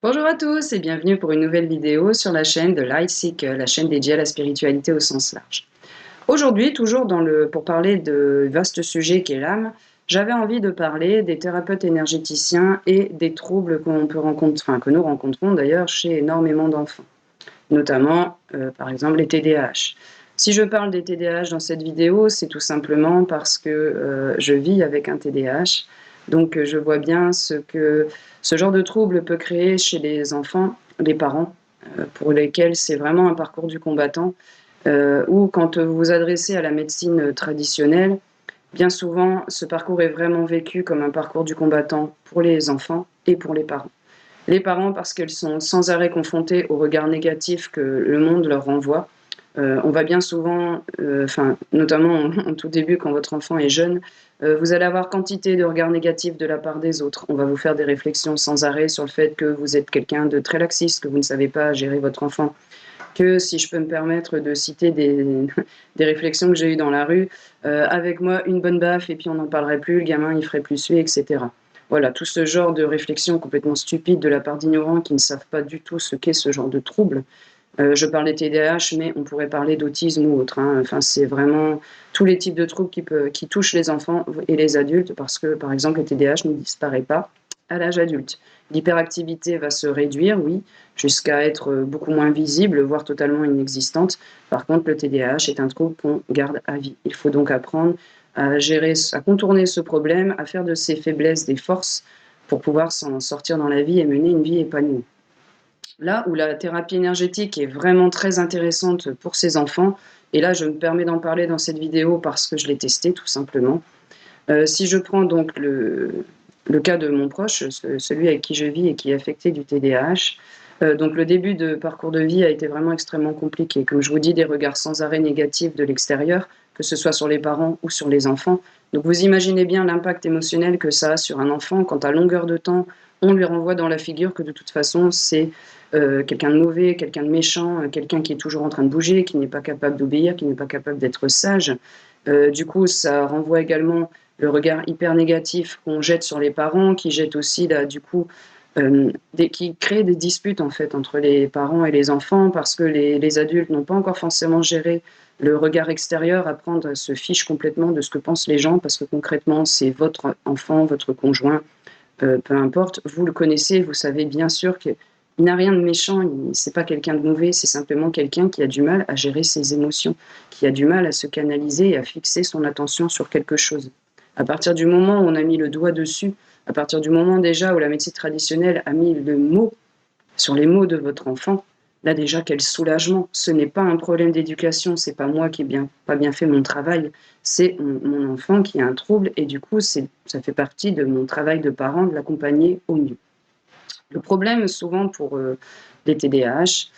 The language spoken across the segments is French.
Bonjour à tous et bienvenue pour une nouvelle vidéo sur la chaîne de Lightseek, la chaîne dédiée à la spiritualité au sens large. Aujourd'hui, toujours pour parler de vaste sujet qu'est l'âme, j'avais envie de parler des thérapeutes énergéticiens et des troubles que nous rencontrons d'ailleurs chez énormément d'enfants, notamment par exemple les TDAH. Si je parle des TDAH dans cette vidéo, c'est tout simplement parce que je vis avec un TDAH. Donc je vois bien ce que ce genre de trouble peut créer chez les enfants, les parents, pour lesquels c'est vraiment un parcours du combattant, ou quand vous vous adressez à la médecine traditionnelle, bien souvent ce parcours est vraiment vécu comme un parcours du combattant pour les enfants et pour les parents. Les parents parce qu'ils sont sans arrêt confrontés au regard négatif que le monde leur renvoie. On va bien souvent, notamment en tout début quand votre enfant est jeune, vous allez avoir quantité de regards négatifs de la part des autres. On va vous faire des réflexions sans arrêt sur le fait que vous êtes quelqu'un de très laxiste, que vous ne savez pas gérer votre enfant, que si je peux me permettre de citer des réflexions que j'ai eues dans la rue, avec moi une bonne baffe et puis on n'en parlerait plus, le gamin il ferait plus suer, etc. Voilà, tout ce genre de réflexions complètement stupides de la part d'ignorants qui ne savent pas du tout ce qu'est ce genre de trouble. Je parle des TDAH, mais on pourrait parler d'autisme ou autre, hein. Enfin, c'est vraiment tous les types de troubles qui touchent les enfants et les adultes, parce que, par exemple, le TDAH ne disparaît pas à l'âge adulte. L'hyperactivité va se réduire, oui, jusqu'à être beaucoup moins visible, voire totalement inexistante. Par contre, le TDAH est un trouble qu'on garde à vie. Il faut donc apprendre à gérer, à contourner ce problème, à faire de ses faiblesses des forces pour pouvoir s'en sortir dans la vie et mener une vie épanouie. Là où la thérapie énergétique est vraiment très intéressante pour ces enfants, et là je me permets d'en parler dans cette vidéo parce que je l'ai testé tout simplement. Si je prends donc le cas de mon proche, celui avec qui je vis et qui est affecté du TDAH, donc le début de parcours de vie a été vraiment extrêmement compliqué. Comme je vous dis, des regards sans arrêt négatifs de l'extérieur, que ce soit sur les parents ou sur les enfants. Donc vous imaginez bien l'impact émotionnel que ça a sur un enfant quand à longueur de temps, on lui renvoie dans la figure que de toute façon c'est quelqu'un de mauvais, quelqu'un de méchant, quelqu'un qui est toujours en train de bouger, qui n'est pas capable d'obéir, qui n'est pas capable d'être sage. Du coup, ça renvoie également le regard hyper négatif qu'on jette sur les parents, qui jette aussi là, du coup, qui crée des disputes en fait entre les parents et les enfants parce que les adultes n'ont pas encore forcément géré le regard extérieur, apprendre à se fiche complètement de ce que pensent les gens parce que concrètement c'est votre enfant, votre conjoint, peu importe, vous le connaissez, vous savez bien sûr qu'il n'a rien de méchant, c'est pas quelqu'un de mauvais, c'est simplement quelqu'un qui a du mal à gérer ses émotions, qui a du mal à se canaliser et à fixer son attention sur quelque chose. À partir du moment où on a mis le doigt dessus, à partir du moment déjà où la médecine traditionnelle a mis le mot sur les mots de votre enfant, là déjà quel soulagement. Ce n'est pas un problème d'éducation, c'est pas moi qui ai pas bien fait mon travail, c'est mon enfant qui a un trouble et du coup ça fait partie de mon travail de parent de l'accompagner au mieux. Le problème souvent pour les TDAH,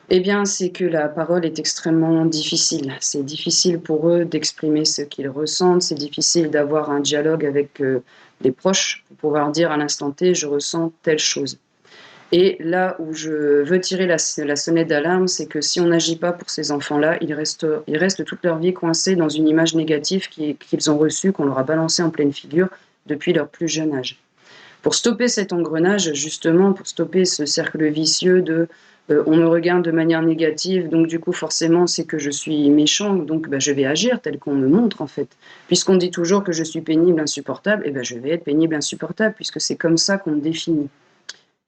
eh bien, c'est que la parole est extrêmement difficile. C'est difficile pour eux d'exprimer ce qu'ils ressentent, c'est difficile d'avoir un dialogue avec les proches pour pouvoir dire à l'instant T, je ressens telle chose. Et là où je veux tirer la sonnette d'alarme, c'est que si on n'agit pas pour ces enfants-là, ils restent toute leur vie coincés dans une image négative qu'ils ont reçue, qu'on leur a balancée en pleine figure depuis leur plus jeune âge. Pour stopper cet engrenage, justement, pour stopper ce cercle vicieux de on me regarde de manière négative, donc du coup forcément c'est que je suis méchant, donc je vais agir tel qu'on me montre en fait. Puisqu'on dit toujours que je suis pénible, insupportable, et je vais être pénible, insupportable, puisque c'est comme ça qu'on me définit.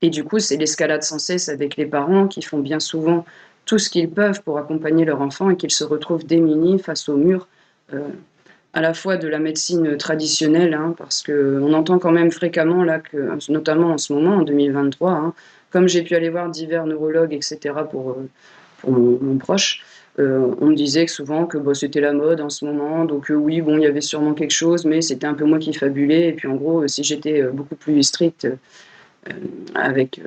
Et du coup, c'est l'escalade sans cesse avec les parents qui font bien souvent tout ce qu'ils peuvent pour accompagner leur enfant et qu'ils se retrouvent démunis face au mur, euh, à la fois de la médecine traditionnelle, hein, parce qu'on entend quand même fréquemment, là, que, notamment en ce moment, en 2023, hein, comme j'ai pu aller voir divers neurologues, etc., pour mon proche, on me disait que souvent que c'était la mode en ce moment, donc oui, bon, il y avait sûrement quelque chose, mais c'était un peu moi qui fabulais, et puis en gros, si j'étais beaucoup plus stricte avec,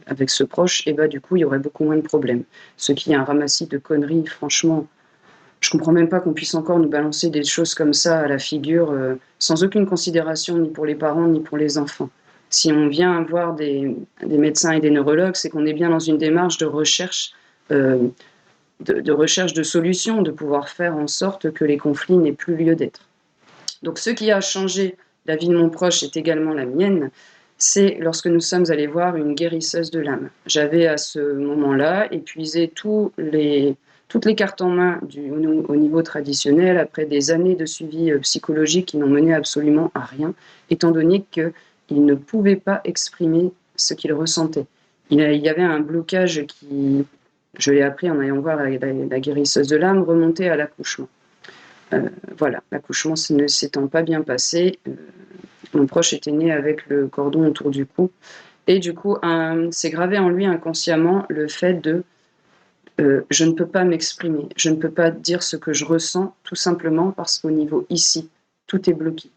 avec ce proche, et du coup, il y aurait beaucoup moins de problèmes. Ce qui est un ramassis de conneries, franchement. Je comprends même pas qu'on puisse encore nous balancer des choses comme ça à la figure, sans aucune considération ni pour les parents ni pour les enfants. Si on vient voir des médecins et des neurologues, c'est qu'on est bien dans une démarche de recherche, euh, de recherche de solutions, de pouvoir faire en sorte que les conflits n'aient plus lieu d'être. Donc ce qui a changé la vie de mon proche est également la mienne, c'est lorsque nous sommes allés voir une guérisseuse de l'âme. J'avais à ce moment-là épuisé toutes les cartes en main au niveau traditionnel, après des années de suivi psychologique qui n'ont mené absolument à rien, étant donné qu'il ne pouvait pas exprimer ce qu'il ressentait. Il y avait un blocage qui, je l'ai appris en allant voir la guérisseuse de l'âme, remontait à l'accouchement. Voilà, l'accouchement ne s'étant pas bien passé, mon proche était né avec le cordon autour du cou. Et du coup, c'est gravé en lui inconsciemment le fait de je ne peux pas m'exprimer, je ne peux pas dire ce que je ressens, tout simplement parce qu'au niveau ici, tout est bloqué.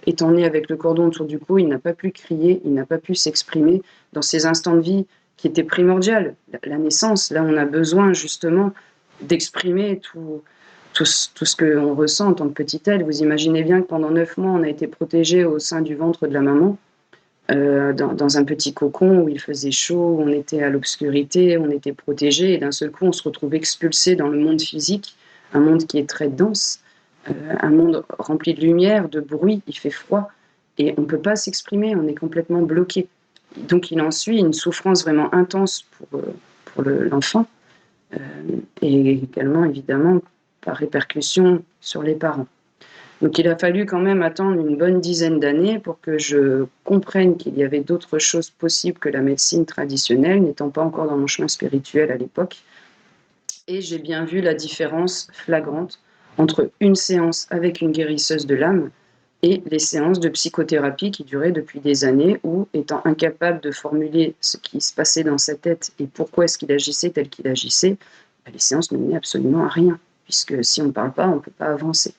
Étant né avec le cordon autour du cou, il n'a pas pu crier, il n'a pas pu s'exprimer dans ces instants de vie qui étaient primordiaux. La naissance, là, on a besoin justement d'exprimer tout ce qu'on ressent en tant que petit être. Vous imaginez bien que pendant 9 mois, on a été protégé au sein du ventre de la maman, dans un petit cocon où il faisait chaud, où on était à l'obscurité, on était protégé, et d'un seul coup, on se retrouve expulsé dans le monde physique, un monde qui est très dense, un monde rempli de lumière, de bruit, il fait froid, et on ne peut pas s'exprimer, on est complètement bloqué. Donc il en suit une souffrance vraiment intense pour l'enfant, et également, évidemment, par répercussion sur les parents. Donc il a fallu quand même attendre une bonne dizaine d'années pour que je comprenne qu'il y avait d'autres choses possibles que la médecine traditionnelle, n'étant pas encore dans mon chemin spirituel à l'époque. Et j'ai bien vu la différence flagrante entre une séance avec une guérisseuse de l'âme et les séances de psychothérapie qui duraient depuis des années où, étant incapable de formuler ce qui se passait dans sa tête et pourquoi est-ce qu'il agissait tel qu'il agissait, les séances ne menaient absolument à rien, puisque si on ne parle pas, on ne peut pas avancer.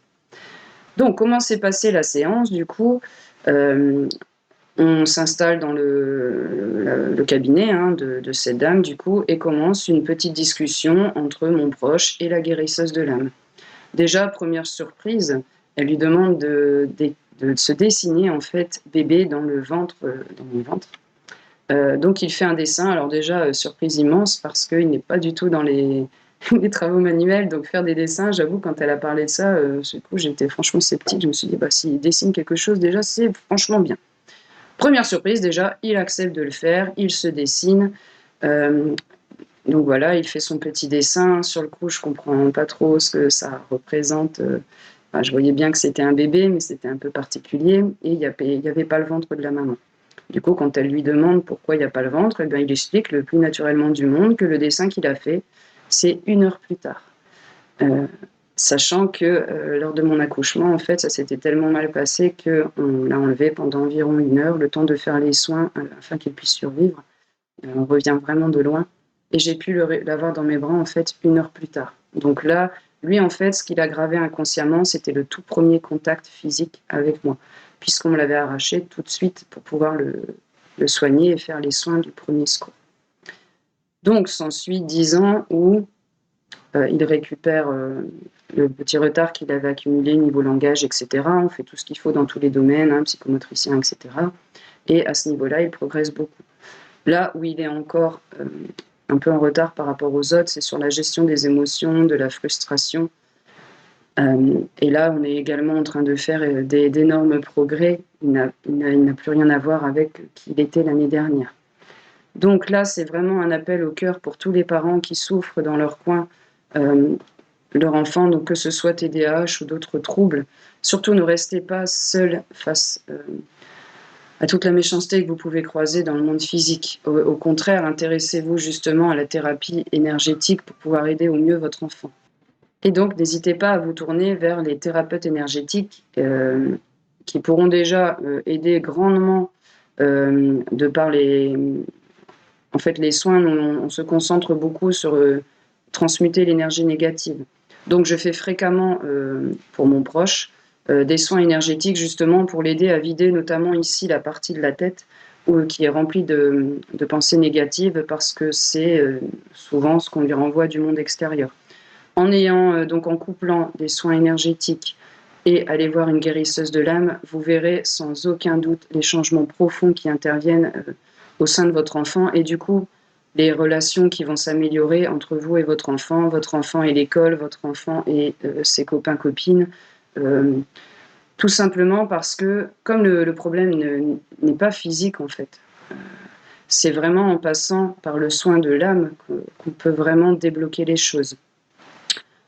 Donc, comment s'est passée la séance? Du coup, on s'installe dans le cabinet de cette dame, du coup, et commence une petite discussion entre mon proche et la guérisseuse de l'âme. Déjà, première surprise, elle lui demande de se dessiner, en fait, bébé dans mon ventre. Donc, il fait un dessin. Alors déjà, surprise immense, parce qu'il n'est pas du tout dans les travaux manuels, donc faire des dessins, j'avoue, quand elle a parlé de ça, du coup, j'étais franchement sceptique. Je me suis dit, s'il dessine quelque chose, déjà, c'est franchement bien. Première surprise, déjà, il accepte de le faire, il se dessine. Donc voilà, il fait son petit dessin. Sur le coup, je comprends pas trop ce que ça représente. Je voyais bien que c'était un bébé, mais c'était un peu particulier. Et il n'y avait pas le ventre de la maman. Du coup, quand elle lui demande pourquoi il n'y a pas le ventre, eh bien, il explique le plus naturellement du monde que le dessin qu'il a fait, c'est 1 heure plus tard. Sachant que lors de mon accouchement, en fait, ça s'était tellement mal passé qu'on l'a enlevé pendant environ 1 heure, le temps de faire les soins afin qu'il puisse survivre. On revient vraiment de loin. Et j'ai pu l'avoir dans mes bras, en fait, 1 heure plus tard. Donc là, lui, en fait, ce qu'il a gravé inconsciemment, c'était le tout premier contact physique avec moi, puisqu'on me l'avait arraché tout de suite pour pouvoir le soigner et faire les soins du premier secours. Donc, s'ensuit 10 ans où il récupère le petit retard qu'il avait accumulé niveau langage, etc. On fait tout ce qu'il faut dans tous les domaines, psychomotricien, etc. Et à ce niveau-là, il progresse beaucoup. Là où il est encore un peu en retard par rapport aux autres, c'est sur la gestion des émotions, de la frustration. Et là, on est également en train de faire d'énormes progrès. Il n'a plus rien à voir avec qui il était l'année dernière. Donc là, c'est vraiment un appel au cœur pour tous les parents qui souffrent dans leur coin leur enfant, donc que ce soit TDAH ou d'autres troubles. Surtout, ne restez pas seul face à toute la méchanceté que vous pouvez croiser dans le monde physique. Au contraire, intéressez-vous justement à la thérapie énergétique pour pouvoir aider au mieux votre enfant. Et donc, n'hésitez pas à vous tourner vers les thérapeutes énergétiques qui pourront déjà aider grandement de par les soins. On se concentre beaucoup sur transmuter l'énergie négative. Donc, je fais fréquemment pour mon proche des soins énergétiques justement pour l'aider à vider notamment ici la partie de la tête qui est remplie de pensées négatives parce que c'est souvent ce qu'on lui renvoie du monde extérieur. En couplant des soins énergétiques et aller voir une guérisseuse de l'âme, vous verrez sans aucun doute les changements profonds qui interviennent au sein de votre enfant et du coup les relations qui vont s'améliorer entre vous et votre enfant et l'école, votre enfant et ses copains-copines. Tout simplement parce que, comme le problème n'est pas physique en fait, c'est vraiment en passant par le soin de l'âme qu'on peut vraiment débloquer les choses.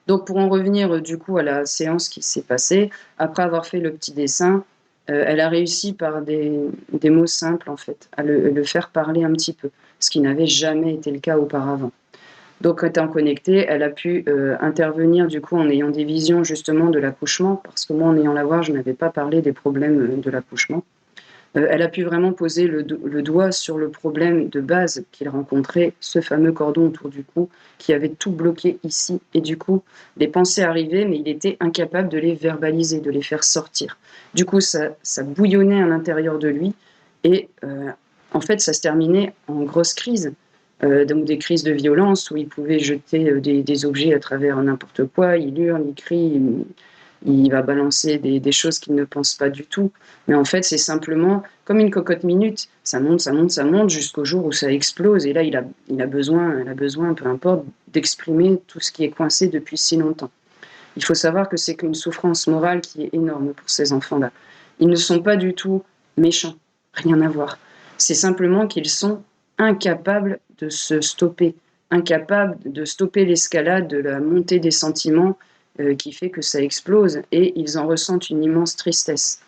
Donc pour en revenir du coup à la séance qui s'est passée, après avoir fait le petit dessin, elle a réussi par des mots simples en fait, à le faire parler un petit peu, ce qui n'avait jamais été le cas auparavant. Donc étant connectée, elle a pu intervenir du coup en ayant des visions justement de l'accouchement, parce que moi en ayant la voir, je n'avais pas parlé des problèmes de l'accouchement. Elle a pu vraiment poser le doigt sur le problème de base qu'il rencontrait, ce fameux cordon autour du cou qui avait tout bloqué ici. Et du coup, les pensées arrivaient, mais il était incapable de les verbaliser, de les faire sortir. Du coup, ça bouillonnait à l'intérieur de lui et en fait, ça se terminait en grosse crise. Donc des crises de violence où il pouvait jeter des objets à travers n'importe quoi, il hurle, il crie, il va balancer des choses qu'il ne pense pas du tout. Mais en fait, c'est simplement comme une cocotte minute. Ça monte, ça monte, ça monte jusqu'au jour où ça explose. Et là, il a besoin, peu importe, d'exprimer tout ce qui est coincé depuis si longtemps. Il faut savoir que c'est qu'une souffrance morale qui est énorme pour ces enfants-là. Ils ne sont pas du tout méchants, rien à voir. C'est simplement qu'ils sont incapables de se stopper, incapables de stopper l'escalade de la montée des sentiments qui fait que ça explose, et ils en ressentent une immense tristesse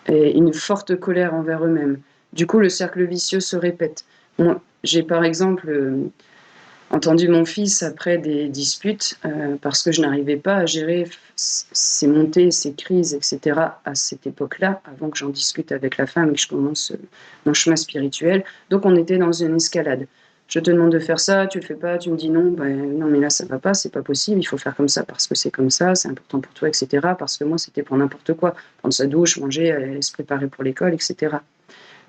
et une forte colère envers eux-mêmes. Du coup, le cercle vicieux se répète. Moi, j'ai par exemple entendu mon fils après des disputes parce que je n'arrivais pas à gérer ces montées, ces crises, etc. à cette époque-là, avant que j'en discute avec la femme et que je commence mon chemin spirituel. Donc on était dans une escalade. Je te demande de faire ça, tu le fais pas, tu me dis non, ben non mais là ça va pas, c'est pas possible, il faut faire comme ça parce que c'est comme ça, c'est important pour toi, etc. Parce que moi c'était pour n'importe quoi, prendre sa douche, manger, aller se préparer pour l'école, etc.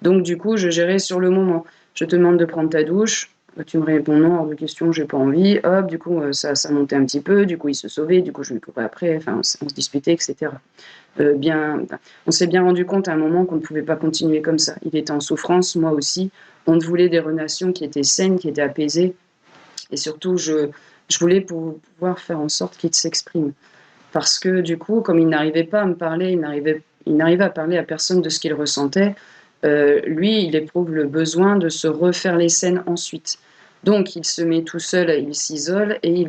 Donc du coup je gérais sur le moment. Je te demande de prendre ta douche, tu me réponds non, hors de question, j'ai pas envie, hop, du coup ça montait un petit peu, du coup il se sauvait, du coup je lui courais après, enfin on se disputait, etc. On s'est bien rendu compte à un moment qu'on ne pouvait pas continuer comme ça. Il était en souffrance, moi aussi. On voulait des relations qui étaient saines, qui étaient apaisées. Et surtout, je voulais pouvoir faire en sorte qu'il s'exprime. Parce que du coup, comme il n'arrivait pas à me parler, il n'arrivait à parler à personne de ce qu'il ressentait, lui, il éprouve le besoin de se refaire les scènes ensuite. Donc, il se met tout seul, il s'isole et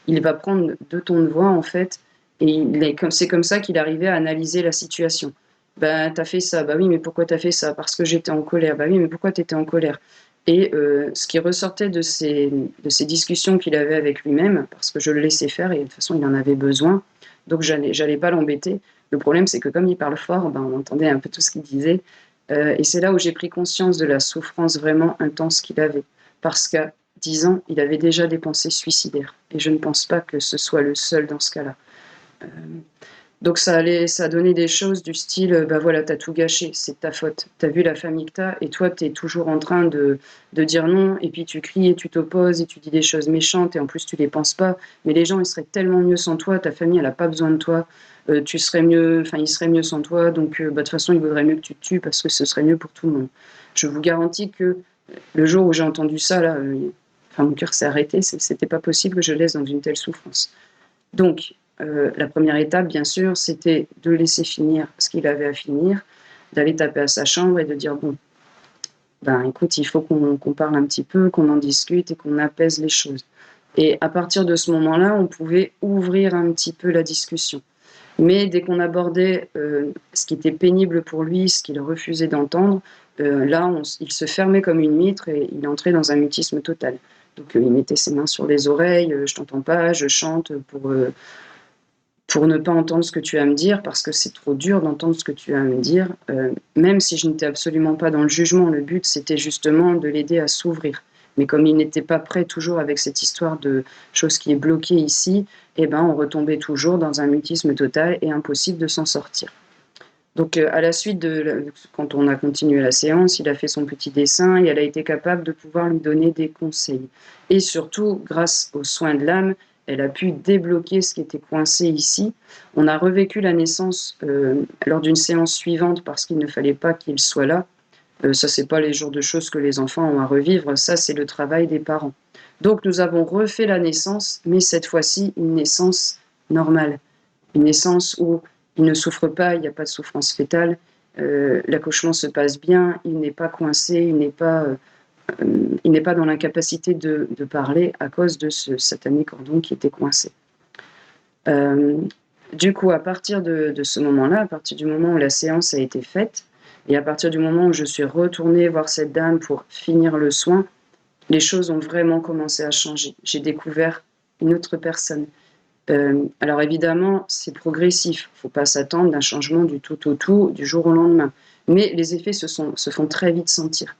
il va prendre 2 tons de voix en fait, et c'est comme ça qu'il arrivait à analyser la situation. Ben, t'as fait ça, bah oui, mais pourquoi t'as fait ça? Parce que j'étais en colère, bah oui, mais pourquoi t'étais en colère? Et ce qui ressortait de ces discussions qu'il avait avec lui-même, parce que je le laissais faire et de toute façon il en avait besoin, donc j'allais pas l'embêter. Le problème, c'est que comme il parle fort, ben, on entendait un peu tout ce qu'il disait. Et c'est là où j'ai pris conscience de la souffrance vraiment intense qu'il avait. Parce qu'à 10 ans, il avait déjà des pensées suicidaires. Et je ne pense pas que ce soit le seul dans ce cas-là. Donc ça donnait des choses du style, bah voilà, t'as tout gâché, c'est de ta faute. T'as vu la famille que t'as, et toi, t'es toujours en train de dire non, et puis tu cries et tu t'opposes, et tu dis des choses méchantes, et en plus tu les penses pas. Mais les gens, ils seraient tellement mieux sans toi, ta famille, elle a pas besoin de toi. Ils seraient mieux sans toi, donc bah, de toute façon, il vaudrait mieux que tu te tues, parce que ce serait mieux pour tout le monde. Je vous garantis que le jour où j'ai entendu ça, là, mon cœur s'est arrêté, c'était pas possible que je laisse dans une telle souffrance. Donc, la première étape, bien sûr, c'était de laisser finir ce qu'il avait à finir, d'aller taper à sa chambre et de dire bon, ben écoute, il faut qu'on parle un petit peu, qu'on en discute et qu'on apaise les choses. Et à partir de ce moment-là, on pouvait ouvrir un petit peu la discussion. Mais dès qu'on abordait ce qui était pénible pour lui, ce qu'il refusait d'entendre, là, il se fermait comme une mitre et il entrait dans un mutisme total. Donc, il mettait ses mains sur les oreilles, je t'entends pas, je chante pour ne pas entendre ce que tu as à me dire, parce que c'est trop dur d'entendre ce que tu as à me dire, même si je n'étais absolument pas dans le jugement. Le but, c'était justement de l'aider à s'ouvrir. Mais comme il n'était pas prêt toujours avec cette histoire de chose qui est bloquée ici, eh ben, on retombait toujours dans un mutisme total et impossible de s'en sortir. Donc à la suite quand on a continué la séance, il a fait son petit dessin et elle a été capable de pouvoir lui donner des conseils. Et surtout, grâce aux soins de l'âme, elle a pu débloquer ce qui était coincé ici. On a revécu la naissance lors d'une séance suivante parce qu'il ne fallait pas qu'il soit là. Ça, c'est pas les genres de choses que les enfants ont à revivre. Ça, c'est le travail des parents. Donc nous avons refait la naissance, mais cette fois-ci, une naissance normale. Une naissance où il ne souffre pas, il n'y a pas de souffrance fœtale, l'accouchement se passe bien, il n'est pas coincé, il n'est pas dans l'incapacité de parler à cause de ce satané cordon qui était coincé. Du coup, à partir de ce moment-là, à partir du moment où la séance a été faite, et à partir du moment où je suis retournée voir cette dame pour finir le soin, les choses ont vraiment commencé à changer. J'ai découvert une autre personne. Alors évidemment, c'est progressif. Il ne faut pas s'attendre d'un changement du tout au tout, du jour au lendemain. Mais les effets se font très vite sentir.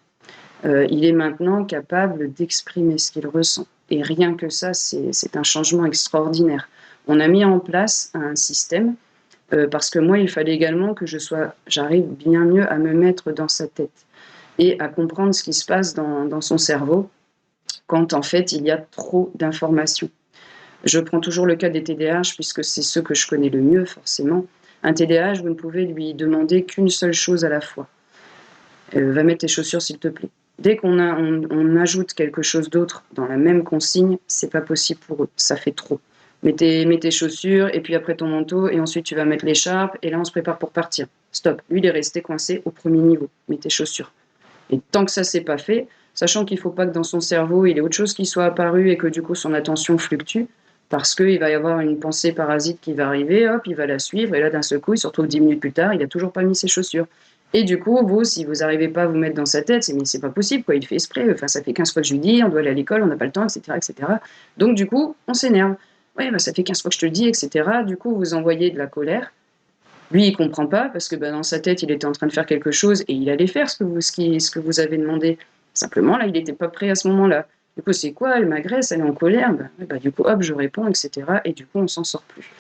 Il est maintenant capable d'exprimer ce qu'il ressent. Et rien que ça, c'est un changement extraordinaire. On a mis en place un système, parce que moi, il fallait également que j'arrive bien mieux à me mettre dans sa tête et à comprendre ce qui se passe dans son cerveau quand en fait il y a trop d'informations. Je prends toujours le cas des TDAH puisque c'est ceux que je connais le mieux forcément. Un TDAH, vous ne pouvez lui demander qu'une seule chose à la fois. Va mettre tes chaussures s'il te plaît. Dès qu'on ajoute quelque chose d'autre dans la même consigne, c'est pas possible pour eux, ça fait trop. Mets tes chaussures et puis après ton manteau et ensuite tu vas mettre l'écharpe et là on se prépare pour partir. Stop, lui il est resté coincé au premier niveau, mets tes chaussures. Et tant que ça s'est pas fait, sachant qu'il ne faut pas que dans son cerveau il y ait autre chose qui soit apparu et que du coup son attention fluctue, parce qu'il va y avoir une pensée parasite qui va arriver, hop, il va la suivre, et là d'un seul coup, il se retrouve 10 minutes plus tard, il n'a toujours pas mis ses chaussures. Et du coup, vous, si vous n'arrivez pas à vous mettre dans sa tête, mais c'est pas possible, quoi, il fait exprès, enfin ça fait 15 fois que je lui dis, on doit aller à l'école, on n'a pas le temps, etc., etc. Donc du coup, on s'énerve. Ouais, ça fait 15 fois que je te le dis, etc. Du coup, vous envoyez de la colère. Lui, il comprend pas parce que dans sa tête, il était en train de faire quelque chose et il allait faire ce que vous avez demandé. Simplement, là, il n'était pas prêt à ce moment-là. Du coup, c'est quoi? Elle m'agresse, elle est en colère. Du coup, hop, je réponds, etc. Et du coup, on s'en sort plus.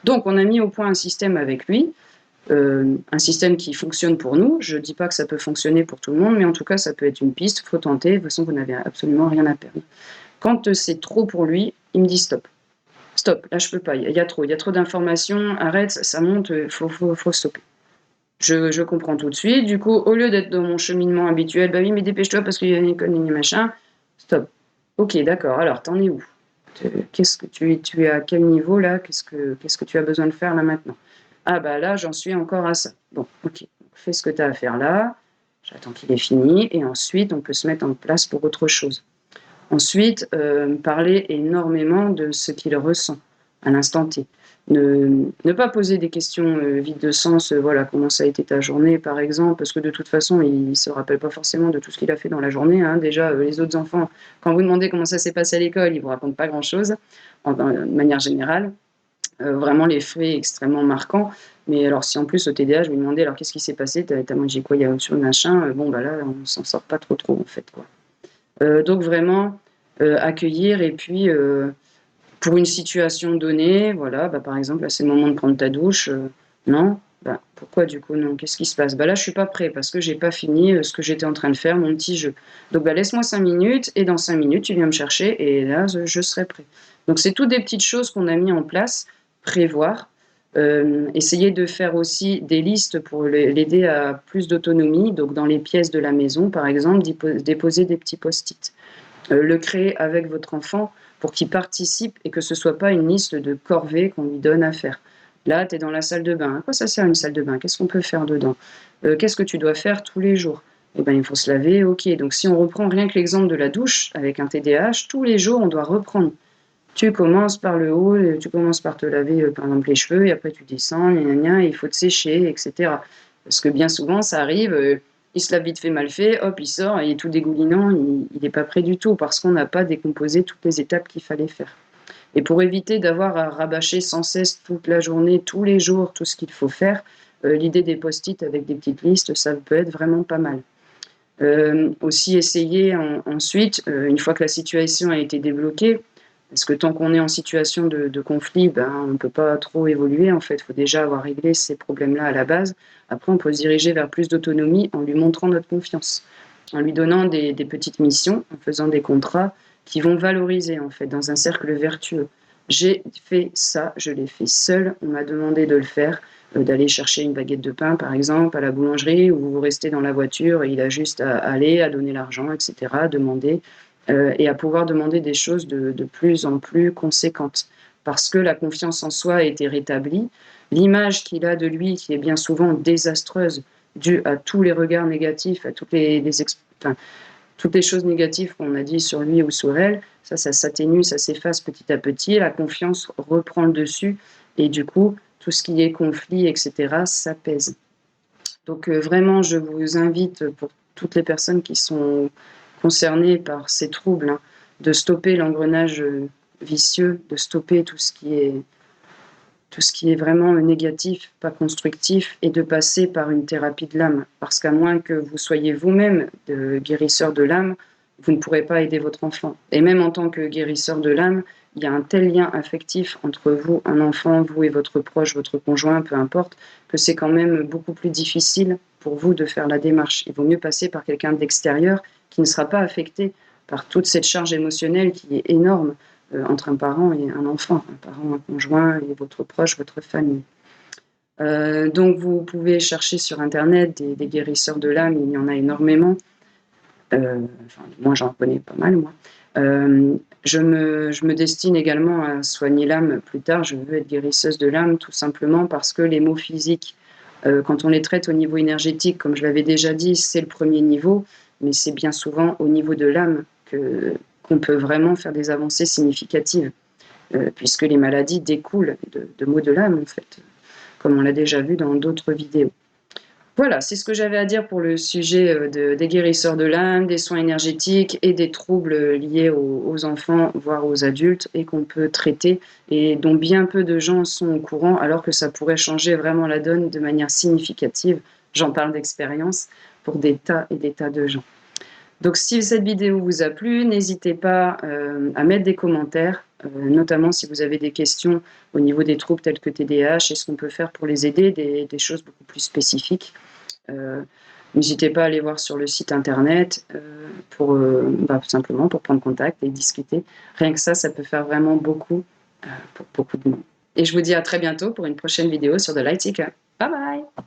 Donc, on a mis au point un système avec lui, un système qui fonctionne pour nous. Je ne dis pas que ça peut fonctionner pour tout le monde, mais en tout cas, ça peut être une piste. Il faut tenter. De toute façon, vous n'avez absolument rien à perdre. Quand c'est trop pour lui, il me dit stop. Stop, là je peux pas, il y a trop d'informations, arrête, ça monte, faut stopper. Je comprends tout de suite, du coup, au lieu d'être dans mon cheminement habituel, bah oui, mais dépêche-toi parce qu'il y a une école, machin, stop. Ok, d'accord, alors t'en es où? Qu'est-ce que tu es à quel niveau là? Qu'est-ce que tu as besoin de faire là maintenant? Ah bah là, j'en suis encore à ça. Bon, ok, fais ce que tu as à faire là, j'attends qu'il ait fini, et ensuite on peut se mettre en place pour autre chose. Ensuite, parler énormément de ce qu'il ressent à l'instant T. Ne pas poser des questions vides de sens, voilà, comment ça a été ta journée, par exemple, parce que de toute façon, il ne se rappelle pas forcément de tout ce qu'il a fait dans la journée. Hein. Déjà, les autres enfants, quand vous demandez comment ça s'est passé à l'école, ils ne vous racontent pas grand-chose, de manière générale. Vraiment les faits extrêmement marquants. Mais alors, si en plus au TDA, je lui demandais, alors qu'est-ce qui s'est passé? T'as mangé quoi? Il y a autre chose, machin. Là, on s'en sort pas trop, en fait, quoi. Donc vraiment accueillir et puis pour une situation donnée, voilà, par exemple, là c'est le moment de prendre ta douche, non, pourquoi du coup non, qu'est-ce qui se passe? Là je suis pas prêt parce que j'ai pas fini ce que j'étais en train de faire, mon petit jeu. Donc laisse-moi 5 minutes et dans 5 minutes tu viens me chercher et là je serai prêt. Donc c'est toutes des petites choses qu'on a mis en place, prévoir. Essayer de faire aussi des listes pour l'aider à plus d'autonomie, donc dans les pièces de la maison par exemple, déposer des petits post-it. Le créer avec votre enfant pour qu'il participe et que ce ne soit pas une liste de corvées qu'on lui donne à faire. Là, tu es dans la salle de bain. À quoi ça sert une salle de bain? Qu'est-ce qu'on peut faire dedans? Qu'est-ce que tu dois faire tous les jours? Il faut se laver, ok. Donc si on reprend rien que l'exemple de la douche avec un TDAH, tous les jours, on doit reprendre. Tu commences par le haut, tu commences par te laver, par exemple, les cheveux, et après tu descends, et il faut te sécher, etc. Parce que bien souvent, ça arrive, il se lave vite fait, mal fait, hop, il sort, il est tout dégoulinant, il n'est pas prêt du tout, parce qu'on n'a pas décomposé toutes les étapes qu'il fallait faire. Et pour éviter d'avoir à rabâcher sans cesse toute la journée, tous les jours, tout ce qu'il faut faire, l'idée des post-it avec des petites listes, ça peut être vraiment pas mal. Aussi essayer ensuite, une fois que la situation a été débloquée, parce que tant qu'on est en situation de conflit, on ne peut pas trop évoluer en fait. Il faut déjà avoir réglé ces problèmes-là à la base. Après, on peut se diriger vers plus d'autonomie en lui montrant notre confiance, en lui donnant des petites missions, en faisant des contrats qui vont valoriser en fait dans un cercle vertueux. J'ai fait ça, je l'ai fait seul, on m'a demandé de le faire, d'aller chercher une baguette de pain par exemple à la boulangerie, où vous restez dans la voiture et il a juste à aller, à donner l'argent, etc., à demander. Et à pouvoir demander des choses de plus en plus conséquentes. parce que la confiance en soi a été rétablie. L'image qu'il a de lui, qui est bien souvent désastreuse, due à tous les regards négatifs, à toutes les choses négatives qu'on a dit sur lui ou sur elle, ça s'atténue, ça s'efface petit à petit, la confiance reprend le dessus, et du coup, tout ce qui est conflit, etc., s'apaise. Donc vraiment, je vous invite, pour toutes les personnes qui sont concernées par ces troubles, hein, de stopper l'engrenage vicieux, de stopper tout ce qui est vraiment négatif, pas constructif, et de passer par une thérapie de l'âme. Parce qu'à moins que vous soyez vous-même guérisseur de l'âme, vous ne pourrez pas aider votre enfant. Et même en tant que guérisseur de l'âme, il y a un tel lien affectif entre vous, un enfant, vous et votre proche, votre conjoint, peu importe, que c'est quand même beaucoup plus difficile pour vous de faire la démarche. Il vaut mieux passer par quelqu'un d'extérieur qui ne sera pas affecté par toute cette charge émotionnelle qui est énorme entre un parent et un enfant, un parent, un conjoint et votre proche, votre famille. Donc vous pouvez chercher sur internet des guérisseurs de l'âme, il y en a énormément. Moi j'en connais pas mal, moi. Je me destine également à soigner l'âme plus tard, je veux être guérisseuse de l'âme tout simplement parce que les maux physiques, quand on les traite au niveau énergétique, comme je l'avais déjà dit, c'est le premier niveau, mais c'est bien souvent au niveau de l'âme qu'on peut vraiment faire des avancées significatives, puisque les maladies découlent de maux de l'âme, en fait, comme on l'a déjà vu dans d'autres vidéos. Voilà, c'est ce que j'avais à dire pour le sujet des guérisseurs de l'âme, des soins énergétiques et des troubles liés aux enfants, voire aux adultes, et qu'on peut traiter, et dont bien peu de gens sont au courant, alors que ça pourrait changer vraiment la donne de manière significative. J'en parle d'expérience pour des tas et des tas de gens. Donc si cette vidéo vous a plu, n'hésitez pas à mettre des commentaires, notamment si vous avez des questions au niveau des troubles tels que TDAH et ce qu'on peut faire pour les aider, des choses beaucoup plus spécifiques. N'hésitez pas à aller voir sur le site internet simplement pour prendre contact et discuter. Rien que ça peut faire vraiment beaucoup pour beaucoup de monde. Et je vous dis à très bientôt pour une prochaine vidéo sur The Light Seeker. Bye bye!